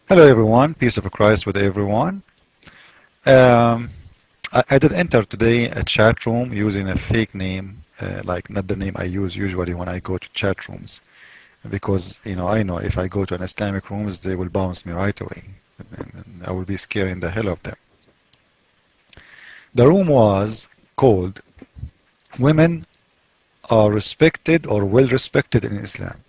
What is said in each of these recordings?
Hello everyone, peace of Christ with everyone. Um, I did enter today a chat room using a fake name, like not the name I use usually when I go to chat rooms, because I know if I go to an Islamic rooms they will bounce me right away, and I will be scaring the hell of them. The room was called "Women are respected or well respected in Islam."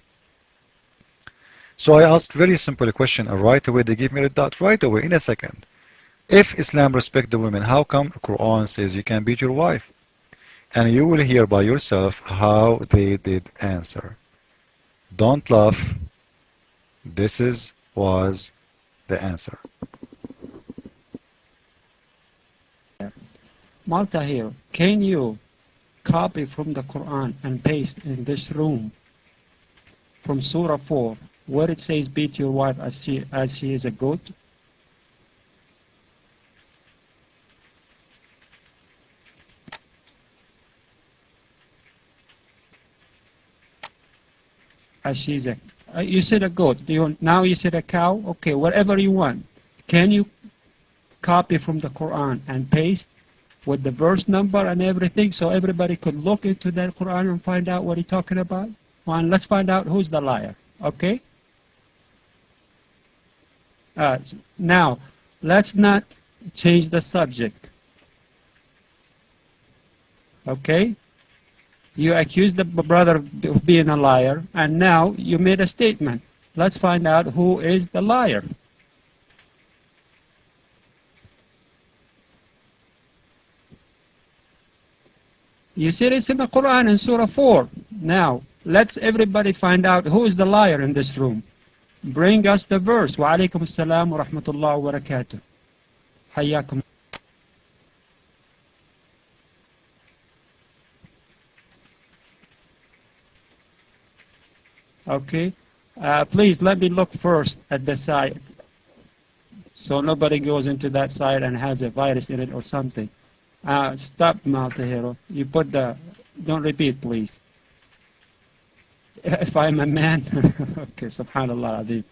So I asked very simple question, and right away they gave me the dot right away in a second. If Islam respect the women, how come the Quran says you can beat your wife? And you will hear by yourself how they did answer. Don't laugh. Was the answer. Malta here, can you copy from the Quran and paste in this room from Surah 4 where it says beat your wife as she is a goat? As she's a you said a goat. Now you said a cow? Okay, whatever you want. Can you copy from the Quran and paste with the verse number and everything so everybody could look into that Quran and find out what he's talking about? And let's find out who's the liar. Okay? Now, let's not change the subject. Okay? You accused the brother of being a liar, and now you made a statement. Let's find out who is the liar. You said it's in the Quran in Surah 4. Now, let's everybody find out who is the liar in this room. Bring us the verse. Wa alaikum assalam wa rahmatullah wa barakatuh. Hayyakum. Okay. Please let me look first at the side so nobody goes into that side and has a virus in it or something. Stop, Malta Hero. You put the... Don't repeat, please. If I'm a man... okay, subhanallah Adib.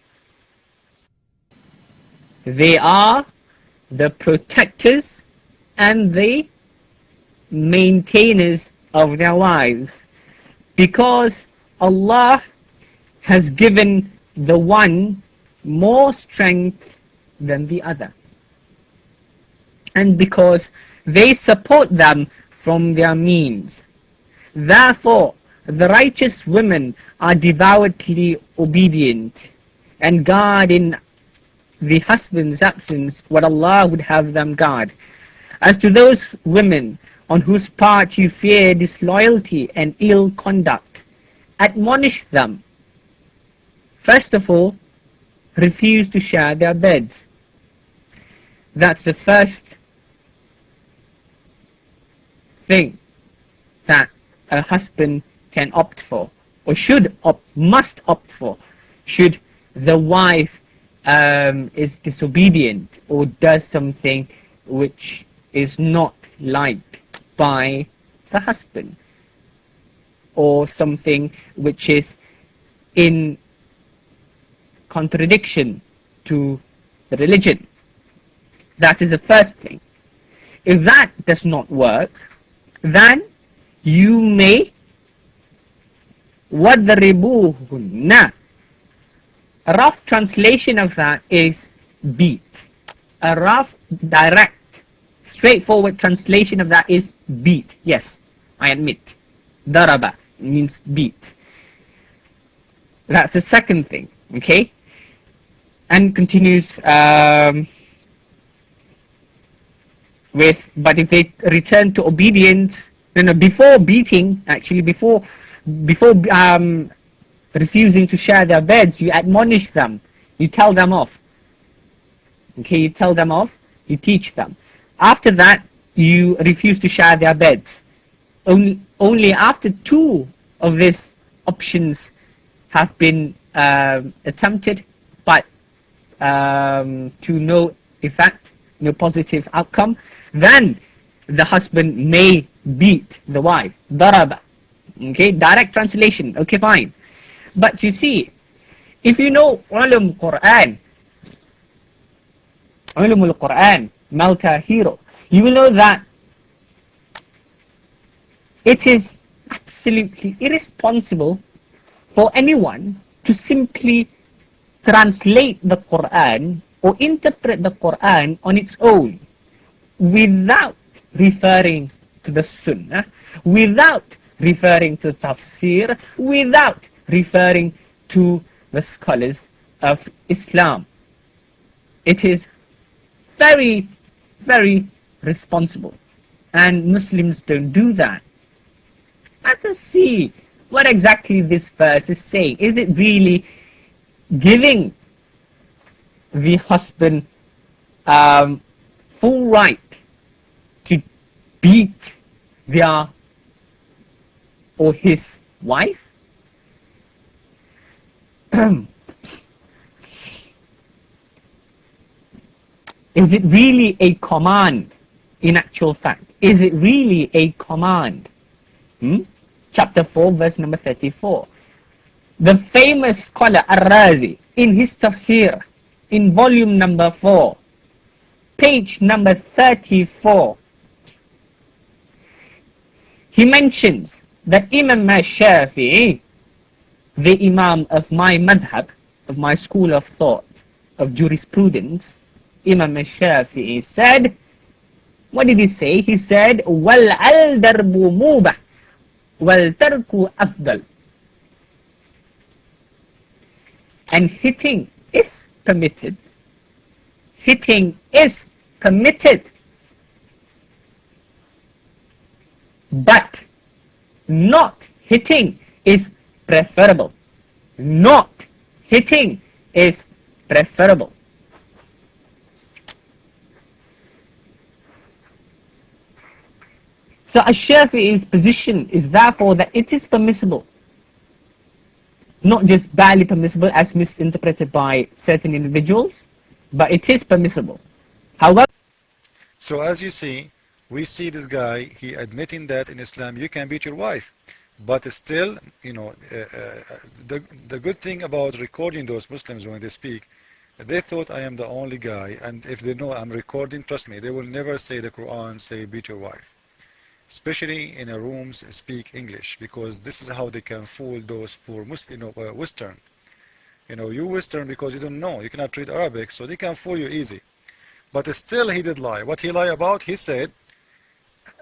They are the protectors and the maintainers of their lives, because Allah has given the one more strength than the other, and because they support them from their means. Therefore, the righteous women are devoutly obedient and guard in the husband's absence what Allah would have them guard. As to those women on whose part you fear disloyalty and ill conduct, admonish them. First of all, refuse to share their beds. That's the first thing that a husband can opt for, or must opt for, should the wife is disobedient or does something which is not liked by the husband, or something which is in contradiction to the religion. That is the first thing. If that does not work, then you may وَضْرِبُوهُنَّ. A rough translation of that is beat. A rough, direct, straightforward translation of that is beat. Yes, I admit. Daraba means beat. That's the second thing. Okay? And continues with, but if they return to obedience, before beating, actually before refusing to share their beds, you admonish them, you tell them off. Okay, you tell them off, you teach them. After that, you refuse to share their beds. Only after two of these options have been attempted, but to no effect, no positive outcome, then the husband may beat the wife. Daraba. Okay, direct translation. Okay, fine. But you see, if you know ulum Quran, Ulumul Quran, Malta Hero, you will know that it is absolutely irresponsible for anyone to simply translate the Quran or interpret the Quran on its own without referring to the Sunnah, without referring to tafsir, without referring to the scholars of Islam. It is very, very responsible, and Muslims don't do that. Let us see what exactly this verse is saying. Is it really giving the husband full right to beat their or his wife? Is it really a command? In actual fact, is it really a command? Chapter 4, verse number 34. The famous scholar Ar-Razi, in his tafsir, in volume number 4, page number 34, he mentions that Imam Shafi'i, the Imam of my madhab, of my school of thought, of jurisprudence, Imam Shafi'i said, what did he say? He said, وَالْعَلْ دَرْبُ مُوبَةٌ وَالْتَرْكُ أَفْضَلُ. And hitting is permitted. Hitting is permitted. But not hitting is preferable. Not hitting is preferable. So Ash-Shafi'i's position is therefore that it is permissible. Not just barely permissible as misinterpreted by certain individuals, but it is permissible. However, So as you see, we see this guy, he admitting that in Islam you can beat your wife. But still, you know, the good thing about recording those Muslims when they speak, they thought I am the only guy, and if they know I'm recording, trust me, they will never say the Quran, say beat your wife. Especially in a rooms speak English, because this is how they can fool those poor Muslim, Western. You know, you Western because you don't know, you cannot read Arabic, so they can fool you easy. But still he did lie. What he lied about, he said,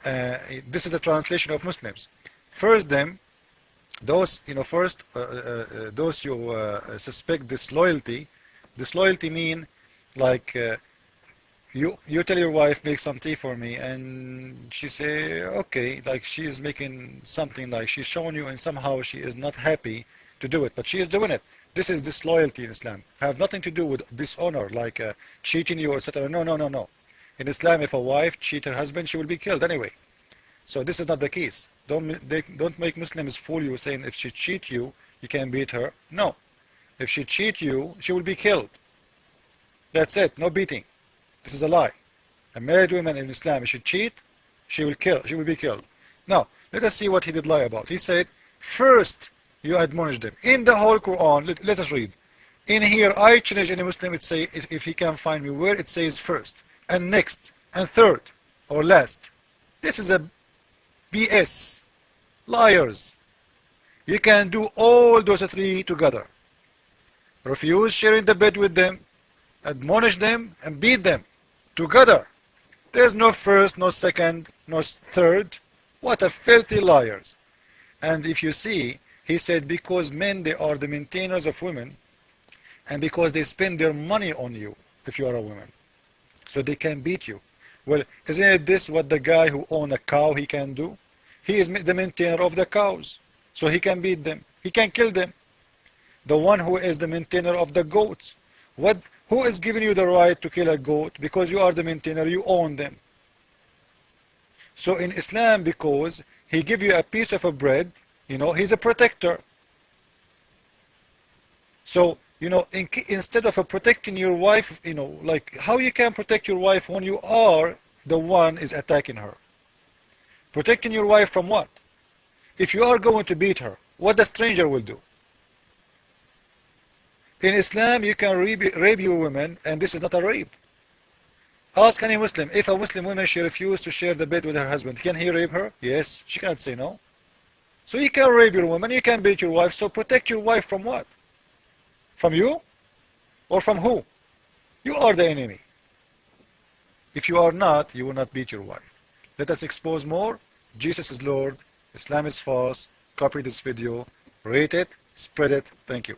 this is the translation of Muslims. First them, those, you know, first, those you suspect disloyalty. Disloyalty mean like, you tell your wife, make some tea for me, and she say, okay, like she is making something, like she's showing you, and somehow she is not happy to do it, but she is doing it. This is disloyalty in Islam. Have nothing to do with dishonor, like cheating you, etc. No, no, no, no. In Islam, if a wife cheat her husband, she will be killed anyway. So this is not the case. Don't make Muslims fool you, saying if she cheat you, you can beat her. No. If she cheat you, she will be killed. That's it. No beating. This is a lie. A married woman in Islam, if she cheat, she will be killed. Now, let us see what he did lie about. He said, first, you admonish them. In the whole Quran, let us read. In here, I challenge any Muslim, it say, if he can find me where it says first, and next, and third, or last. This is a BS. Liars. You can do all those three together. Refuse sharing the bed with them, admonish them, and beat them. Together. There's no first, no second, no third. What a filthy liars. And if you see, he said, because men, they are the maintainers of women, and because they spend their money on you, if you are a woman, so they can beat you. Well, isn't it this what the guy who owns a cow, he can do? He is the maintainer of the cows, so he can beat them. He can kill them. The one who is the maintainer of the goats, who is giving you the right to kill a goat? Because you are the maintainer, you own them. So in Islam, because he give you a piece of a bread, you know, he's a protector. So, you know, instead of protecting your wife, you know, like how you can protect your wife when you are the one is attacking her? Protecting your wife from what? If you are going to beat her, what the stranger will do? In Islam, you can rape your women, and this is not a rape. Ask any Muslim. If a Muslim woman, she refused to share the bed with her husband, can he rape her? Yes. She cannot say no. So you can rape your woman, you can beat your wife, so protect your wife from what? From you? Or from who? You are the enemy. If you are not, you will not beat your wife. Let us expose more. Jesus is Lord. Islam is false. Copy this video. Rate it. Spread it. Thank you.